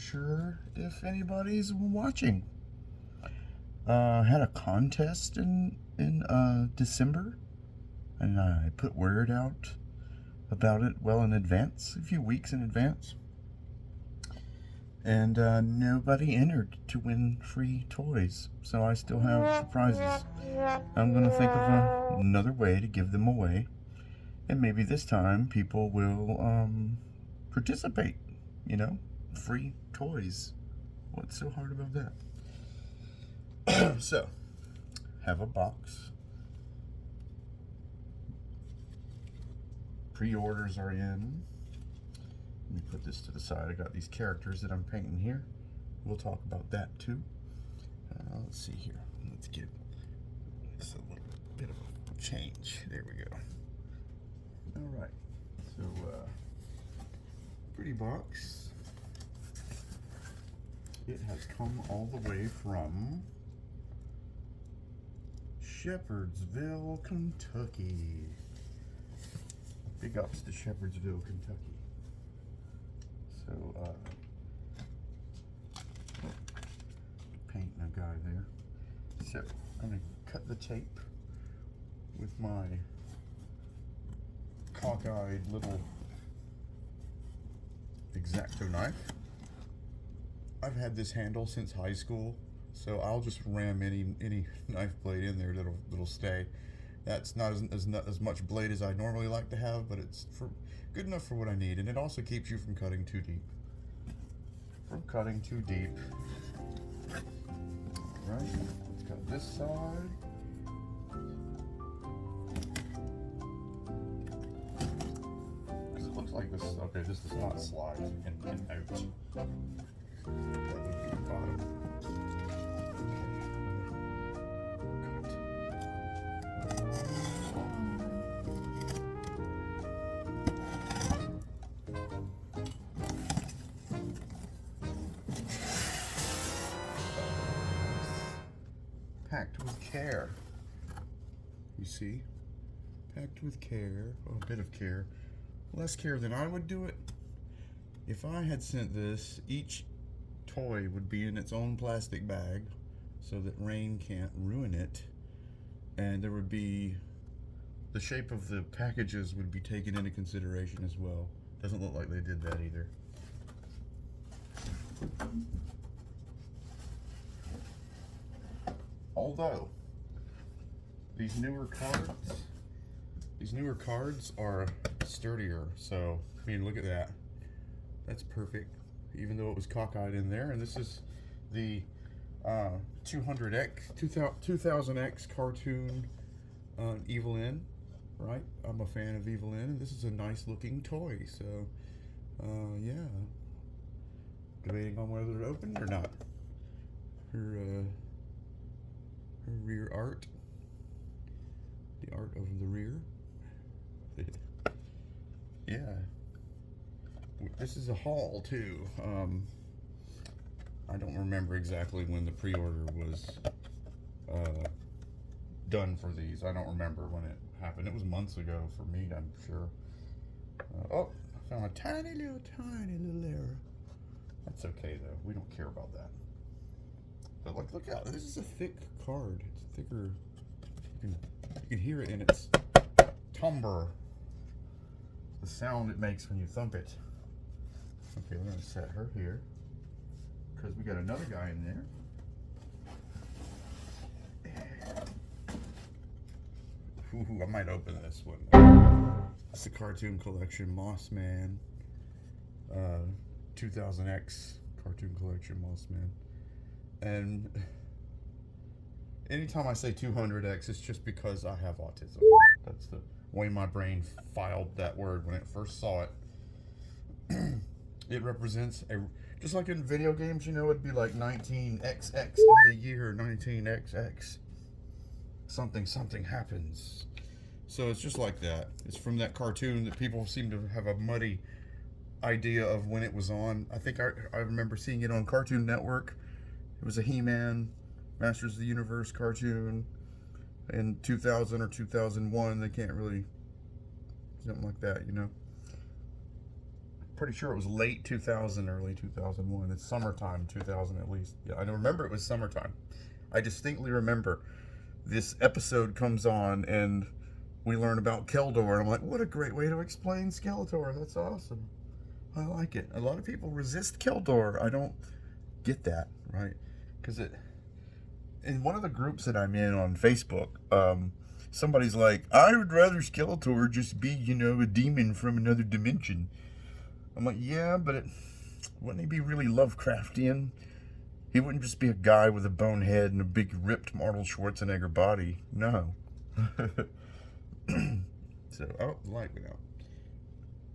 sure if anybody's watching. Had a contest in December, and I put word out about it well in advance, a few weeks in advance. And nobody entered to win free toys, so I still have the prizes. I'm going to think of another way to give them away, and maybe this time people will participate, you know, free toys. What's so hard about that? So, have a box. Pre-orders are in. Let me put this to the side. I got these characters that I'm painting here. We'll talk about that too. Let's see here. Let's get this a little bit of a change. There we go. All right. So, pretty box. It has come all the way from Shepherdsville, Kentucky. Big ups to Shepherdsville, Kentucky. So, painting a guy there. So, I'm going to cut the tape with my cockeyed little X-Acto knife. I've had this handle since high school, so I'll just ram any knife blade in there that'll stay. That's not as much blade as I normally like to have, but it's good enough for what I need, and it also keeps you from cutting too deep. All right, let's cut this side. Because it looks like this. Okay, this does not slide in and out. That would be the bottom. Packed with care. You see? Packed with care. Oh, a bit of care. Less care than I would do it. If I had sent this, each toy would be in its own plastic bag so that rain can't ruin it. And there would be, the shape of the packages would be taken into consideration as well. Doesn't look like they did that either. Although, these newer cards are sturdier, so, I mean, look at that. That's perfect, even though it was cockeyed in there. And this is the 2000X cartoon Evelyn, right? I'm a fan of Evelyn, and this is a nice looking toy, so, yeah. Debating on whether to open it or not. Her rear art. The art of the rear. Yeah. This is a haul too. I don't remember exactly when the pre-order was done for these. I don't remember when it happened. It was months ago for me, I'm sure. Oh, I found a tiny little error. That's okay though. We don't care about that. But look out! This is a thick card. It's thicker. You can hear it in its timbre. The sound it makes when you thump it. Okay, we're gonna set her here because we got another guy in there. Ooh, I might open this one. It's the cartoon collection MossMan, 2000X cartoon collection MossMan. And anytime I say 200X, it's just because I have autism. That's the way my brain filed that word when it first saw it. It represents just like in video games, you know, it'd be like 19XX in the year 19XX. Something happens. So it's just like that. It's from that cartoon that people seem to have a muddy idea of when it was on. I think I remember seeing it on Cartoon Network. It was a He-Man, Masters of the Universe cartoon in 2000 or 2001. They can't really, something like that, you know. pretty sure it was late 2000, early 2001. It's summertime 2000 at least. Yeah, I remember it was summertime. I distinctly remember this episode comes on and we learn about Keldor. And I'm like, what a great way to explain Skeletor. That's awesome. I like it. A lot of people resist Keldor. I don't get that, right? Because in one of the groups that I'm in on Facebook, somebody's like, I would rather Skeletor just be, you know, a demon from another dimension. I'm like, yeah, but wouldn't he be really Lovecraftian? He wouldn't just be a guy with a bone head and a big ripped Arnold Schwarzenegger body. No. So, oh, the light went out.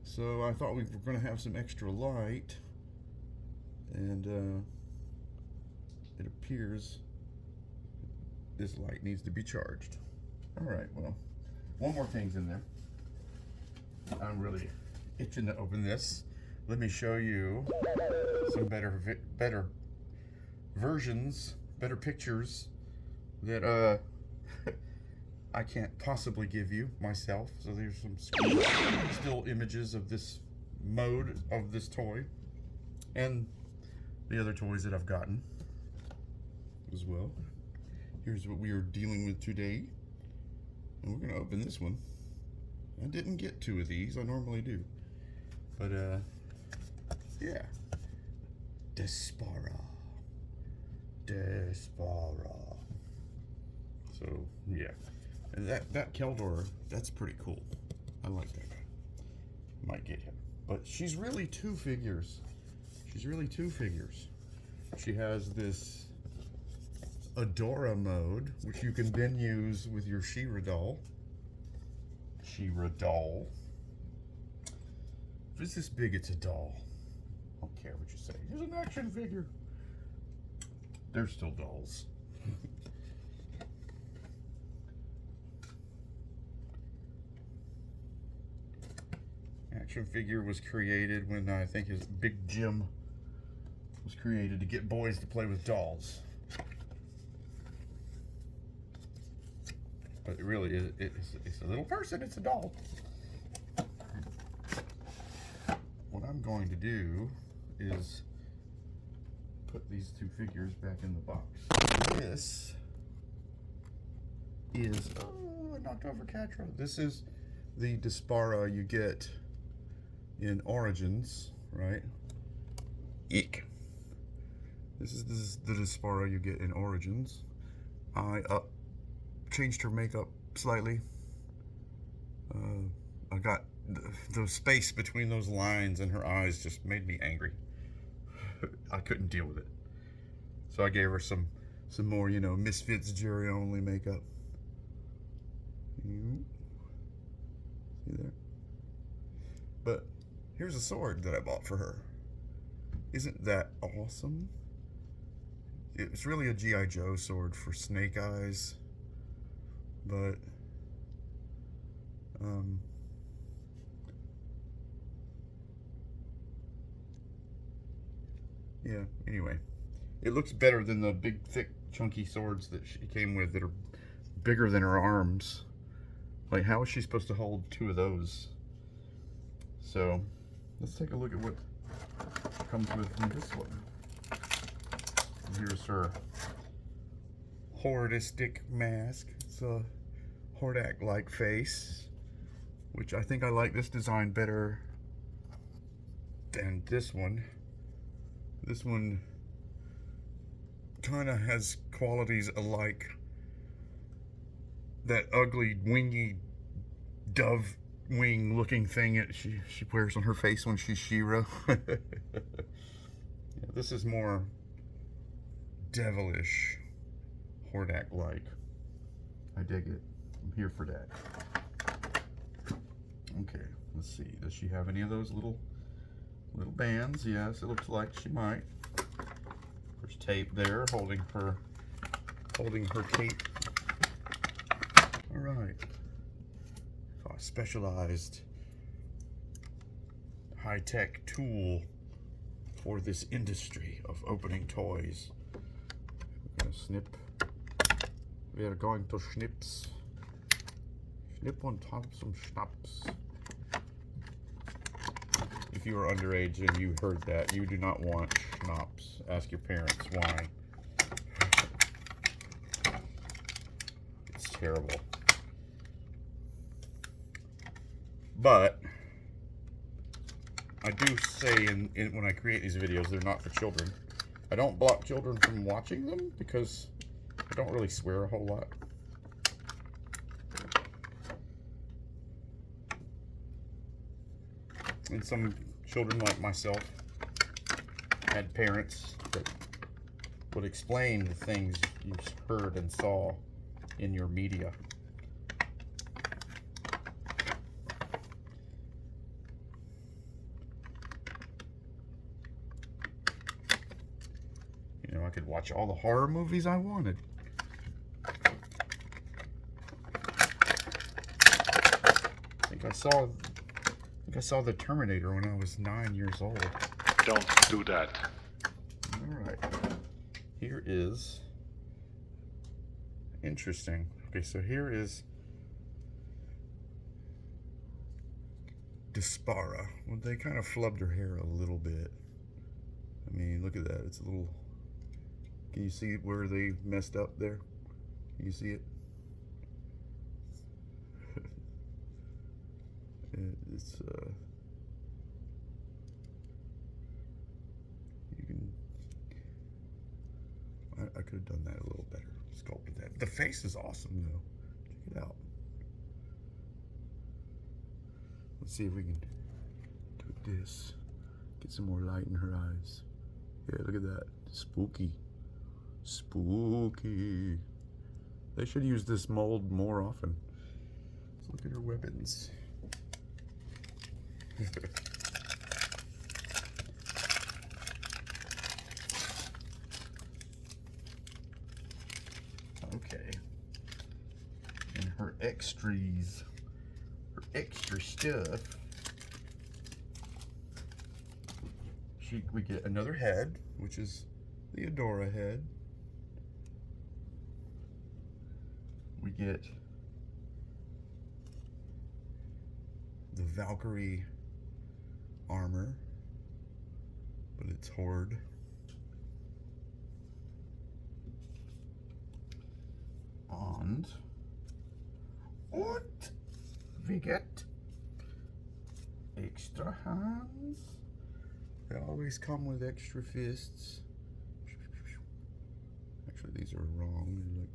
So I thought we were going to have some extra light. And it appears this light needs to be charged. Alright, well, one more thing's in there. I'm really itching to open this. Let me show you some better versions, better pictures that I can't possibly give you myself. So there's some still images of this mode of this toy and the other toys that I've gotten as well. Here's what we are dealing with today. And we're going to open this one. I didn't get two of these. I normally do. But, yeah. Despara. So, yeah. And that Keldor, that's pretty cool. I like that guy. Might get him. But she's really two figures. She has this Adora mode, which you can then use with your She-Ra doll. If it's this big, it's a doll. I don't care what you say. Here's an action figure. They're still dolls. Action figure was created when I think his Big Jim was created to get boys to play with dolls. But it really is, it's a little person, it's a doll. What I'm going to do is put these two figures back in the box. This is, oh, I knocked over Catra. This is the Despara you get in Origins, right? Eek. This is the Despara you get in Origins. I changed her makeup slightly. I got the space between those lines and her eyes just made me angry. I couldn't deal with it. So I gave her some more, you know, Misfits Jerry only makeup. See there? But here's a sword that I bought for her. Isn't that awesome? It's really a G.I. Joe sword for Snake Eyes. But yeah, anyway, it looks better than the big, thick, chunky swords that she came with that are bigger than her arms. Like, how is she supposed to hold two of those? So, let's take a look at what comes with this one. Here's her Hordistic mask. It's a Hordak-like face, which I think I like this design better than this one. This one kind of has qualities alike that ugly, wingy, dove wing looking thing that she wears on her face when she's She-Ra. Yeah, this is more devilish, Hordak-like. I dig it. I'm here for that. Okay, let's see. Does she have any of those little bands? Yes, it looks like she might. There's tape there holding her cape. All right. A specialized high-tech tool for this industry of opening toys. We're gonna snip. We are going to schnips. Snip on top some schnapps. You if you are underage and you heard that, you do not want schnapps. Ask your parents why. It's terrible. But I do say when I create these videos, they're not for children. I don't block children from watching them because I don't really swear a whole lot. And some children like myself had parents that would explain the things you heard and saw in your media. You know, I could watch all the horror movies I wanted. I think I saw The Terminator when I was 9 years old. Don't do that. Alright. Here is... Interesting. Okay, so here is... Despara. Well, they kind of flubbed her hair a little bit. I mean, look at that. It's a little... Can you see where they messed up there? Can you see it? It's you can I could have done that a little better, sculpted that. The face is awesome though. Check it out. Let's see if we can do this. Get some more light in her eyes. Yeah, look at that. Spooky. Spooky. They should use this mold more often. Let's look at her weapons. Okay. And her extras. Her extra stuff. We get another head, which is the Adora head. We get the Valkyrie armor, but it's Horde. And we get extra hands. They always come with extra fists. Actually, these are wrong. They're like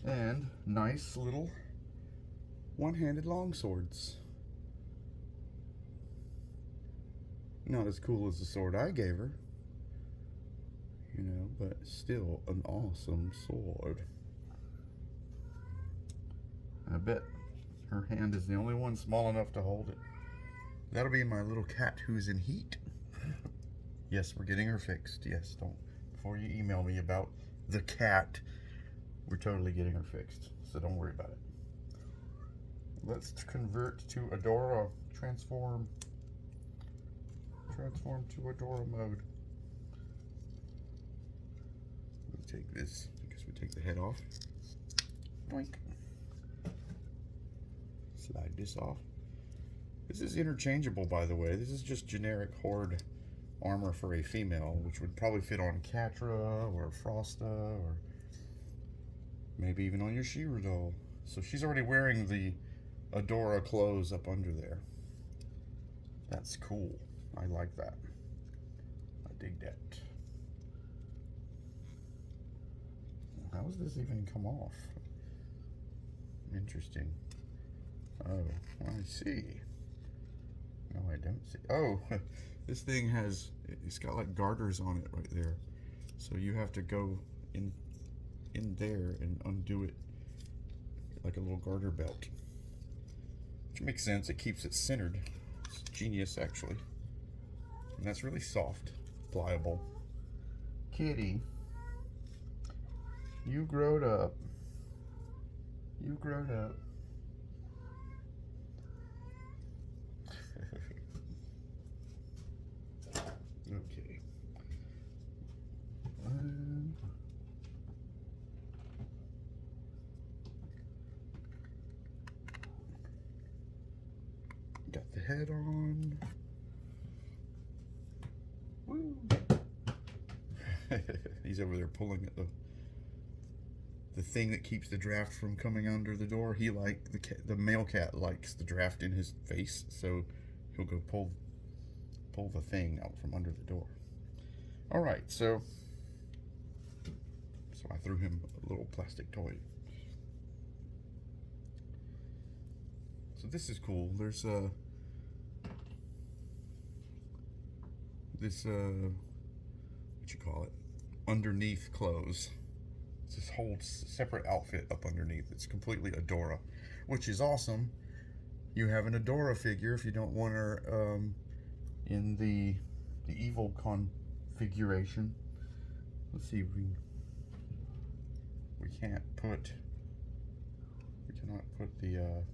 that. And nice little one-handed longswords. Not as cool as the sword I gave her, you know, but still an awesome sword. I bet her hand is the only one small enough to hold it. That'll be my little cat who's in heat. Yes, we're getting her fixed. Yes, don't, before you email me about the cat, we're totally getting her fixed, so don't worry about it. Let's convert to Adora, transform to Adora mode. We'll take this, I guess we take the head off. Boink. Slide this off. This is interchangeable, by the way. This is just generic Horde armor for a female, which would probably fit on Catra or Frosta or maybe even on your She-Ra doll. So she's already wearing the Adora clothes up under there. That's cool. I like that. I dig that. How does this even come off? Interesting. Oh, I see. No, I don't see. Oh, this thing has, it's got like garters on it right there. So you have to go in there and undo it like a little garter belt. Which makes sense, it keeps it centered. It's genius, actually. And that's really soft, pliable. Kitty, you growed up. You growed up. Okay. head on. Woo. He's over there pulling at the thing that keeps the draft from coming under the door. He the male cat likes the draft in his face, so he'll go pull the thing out from under the door. All right, so I threw him a little plastic toy. So this is cool. There's this what you call it, underneath clothes. It's this whole separate outfit up underneath. It's completely Adora, which is awesome. You have an Adora figure if you don't want her in the evil configuration. Let's see, we cannot put the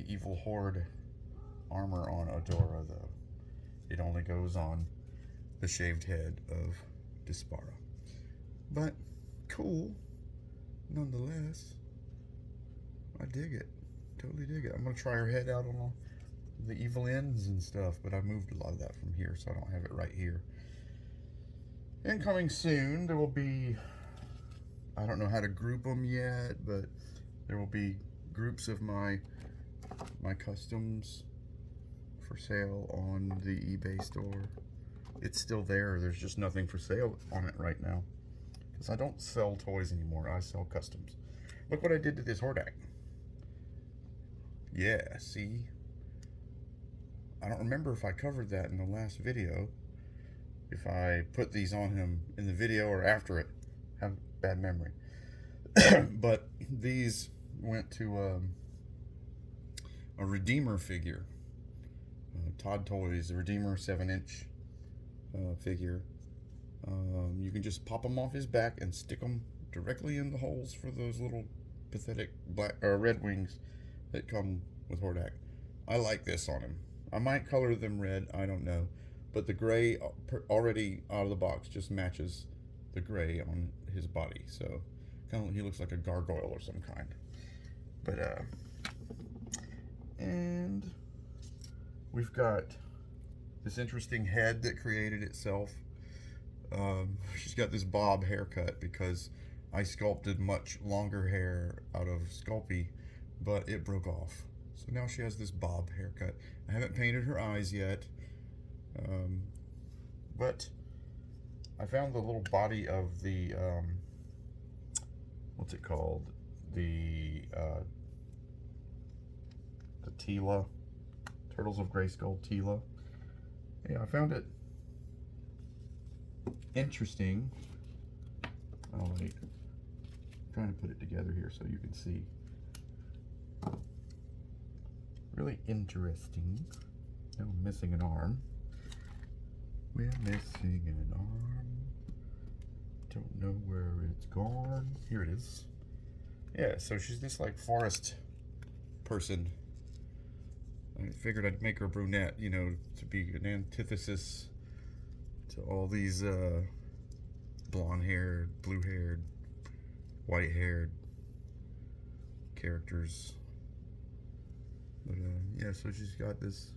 evil horde armor on Adora though. It only goes on the shaved head of Despara. But cool, nonetheless. I dig it. Totally dig it. I'm gonna try her head out on all the evil ends and stuff, but I moved a lot of that from here, so I don't have it right here. And coming soon, there will be, I don't know how to group them yet, but there will be groups of my customs for sale on the eBay store. It's still there. There's just nothing for sale on it right now, because I don't sell toys anymore. I sell customs. Look what I did to this Hordak. Yeah, see? I don't remember if I covered that in the last video. If I put these on him in the video or after it. I have bad memory. But these went to a Redeemer figure. Todd Toys, the Redeemer 7-inch figure. You can just pop them off his back and stick them directly in the holes for those little pathetic black or red wings that come with Hordak. I like this on him. I might color them red, I don't know, but the gray already out of the box just matches the gray on his body, so kind of he looks like a gargoyle or some kind. But and we've got this interesting head that created itself. She's got this bob haircut because I sculpted much longer hair out of Sculpey, but it broke off. So now she has this bob haircut. I haven't painted her eyes yet, but I found the little body of the, what's it called? The Tila, Turtles of Grayskull Tila. Yeah, I found it interesting. Oh wait, I'm trying to put it together here so you can see. Really interesting. Now I'm missing an arm. We're missing an arm. Don't know where it's gone. Here it is. Yeah, so she's this like forest person. I figured I'd make her brunette, you know, to be an antithesis to all these blonde-haired, blue-haired, white-haired characters. But yeah, so she's got this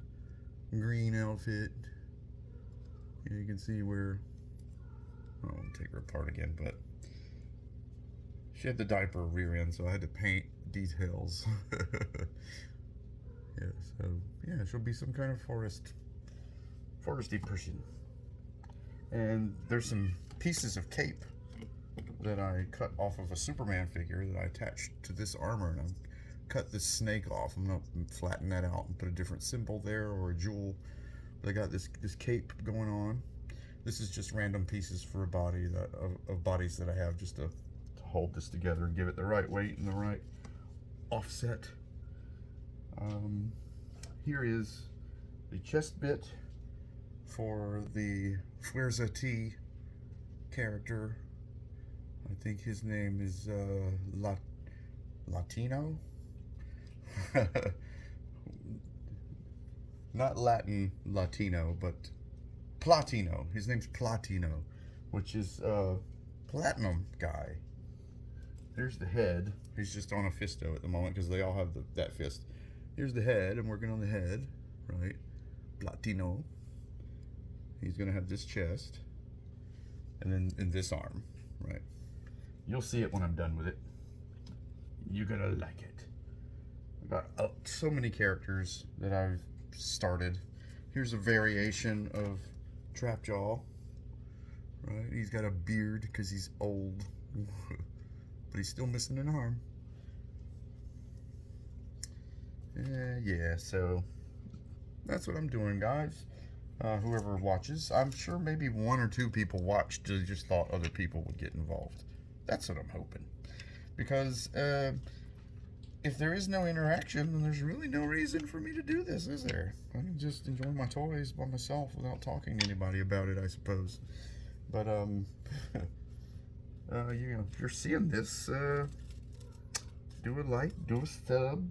green outfit. Yeah, you can see where, I won't take her apart again, but she had the diaper rear end, so I had to paint details. Yeah, so yeah, she'll be some kind of foresty person. And there's some pieces of cape that I cut off of a Superman figure that I attached to this armor, and I cut this snake off. I'm gonna flatten that out and put a different symbol there or a jewel. But I got this cape going on. This is just random pieces for a body of bodies that I have, just to hold this together and give it the right weight and the right offset. Here is the chest bit for the Fuerza T character. I think his name is Latino. Not Latin Latino, but Platino. His name's Platino, which is platinum guy. There's the head. He's just on a fisto at the moment because they all have that fist. Here's the head. I'm working on the head right? Platino. He's gonna have this chest, and then in this arm, right? You'll see it when I'm done with it. You're gonna like it. I've got so many characters that I've started. Here's a variation of Trapjaw, right? He's got a beard because he's old, but he's still missing an arm. Yeah, so that's what I'm doing, guys. Whoever watches, I'm sure maybe 1 or 2 people watched and just thought other people would get involved. That's what I'm hoping. Because if there is no interaction, then there's really no reason for me to do this, is there? I can just enjoy my toys by myself without talking to anybody about it, I suppose. But, you know, if you're seeing this, do a like, do a sub,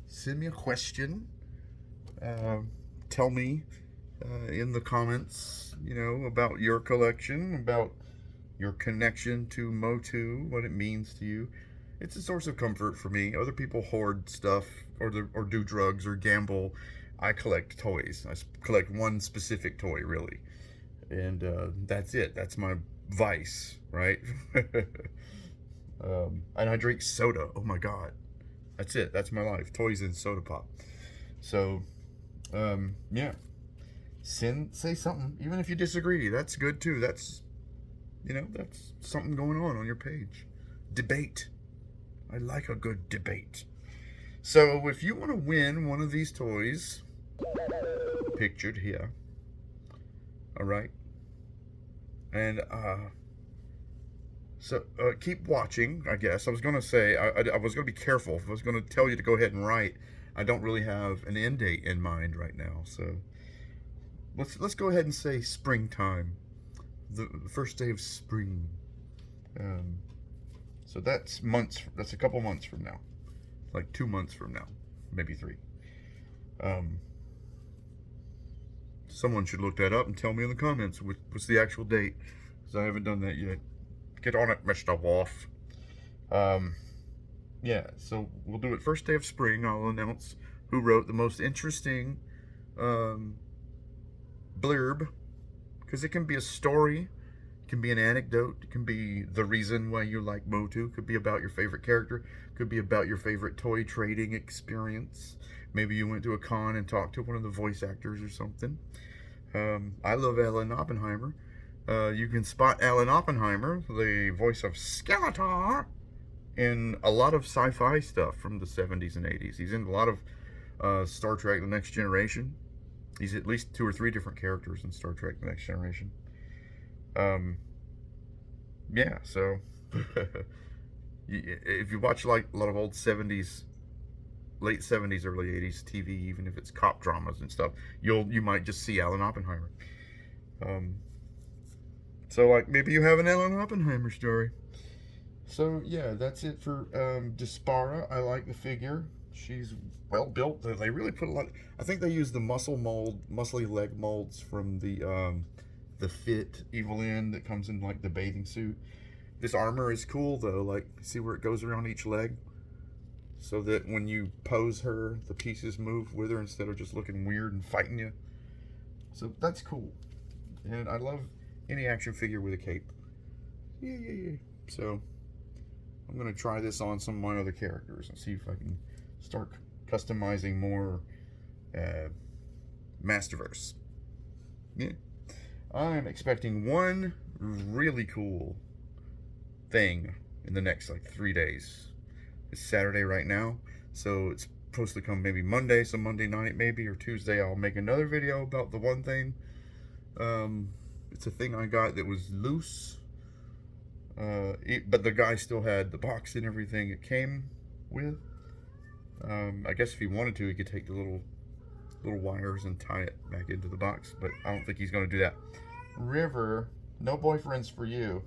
send me a question, tell me in the comments, you know, about your collection, about your connection to Motu, what it means to you. It's a source of comfort for me. Other people hoard stuff or do drugs or gamble. I collect toys. I collect one specific toy, really. And that's it. That's my vice, right? And I drink soda. Oh my God. That's it. That's my life. Toys and soda pop. So, yeah. Say something. Even if you disagree, that's good too. That's, you know, that's something going on your page. Debate. I like a good debate. So if you want to win one of these toys, pictured here, all right, and so keep watching. I guess I was gonna say I was gonna be careful. I was gonna tell you to go ahead and write. I don't really have an end date in mind right now, so let's go ahead and say springtime, the first day of spring. So that's months. That's a couple months from now, like 2 months from now, maybe 3. Someone should look that up and tell me in the comments what's the actual date, because I haven't done that yet. Get on it, Mr. Wolf. Yeah, so we'll do it first day of spring. I'll announce who wrote the most interesting blurb, because it can be a story. It can be an anecdote. It can be the reason why you like Motu. It could be about your favorite character. It could be about your favorite toy trading experience. Maybe you went to a con and talked to one of the voice actors or something. I love Alan Oppenheimer. You can spot Alan Oppenheimer, the voice of Skeletor, in a lot of sci-fi stuff from the 70s and 80s. He's in a lot of Star Trek The Next Generation. He's at least 2 or 3 different characters in Star Trek The Next Generation. Yeah, so if you watch like a lot of old 70s, late 70s, early 80s TV, even if it's cop dramas and stuff, you might just see Alan Oppenheimer. So like maybe you have an Alan Oppenheimer story. So yeah, that's it for Despara. I like the figure. She's well built. They really put a lot. I think they use the muscly leg molds from the Fit Evelyn that comes in like the bathing suit. This armor is cool though. Like, see where it goes around each leg, so that when you pose her, the pieces move with her instead of just looking weird and fighting you. So that's cool, and I love any action figure with a cape. Yeah. So I'm gonna try this on some of my other characters and see if I can start customizing more Masterverse. Yeah. I'm expecting one really cool thing in the next like 3 days. It's Saturday right now, so it's supposed to come maybe Monday, so Monday night maybe, or Tuesday I'll make another video about the one thing. It's a thing I got that was loose, but the guy still had the box and everything it came with. I guess if he wanted to, he could take the little wires and tie it back into the box, but I don't think he's going to do that. River, no boyfriends for you.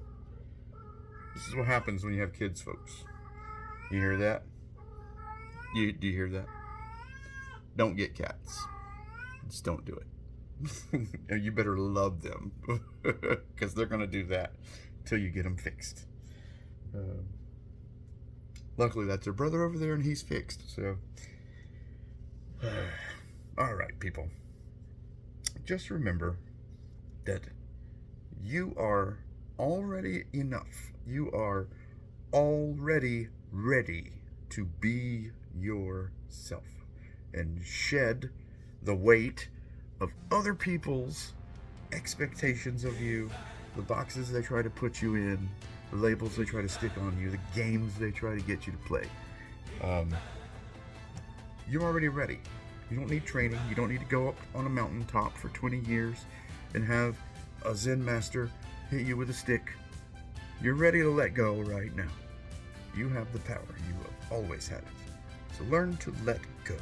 This is what happens when you have kids, folks. You hear that? Do you hear that? Don't get cats. Just don't do it. You better love them, because they're going to do that till you get them fixed. Luckily, that's her brother over there, and he's fixed. So All right, people. Just remember that you are already enough. You are already ready to be yourself and shed the weight of other people's expectations of you, the boxes they try to put you in, the labels they try to stick on you, the games they try to get you to play. You're already ready. You don't need training. You don't need to go up on a mountaintop for 20 years and have a Zen master hit you with a stick. You're ready to let go right now. You have the power. You have always had it. So learn to let go.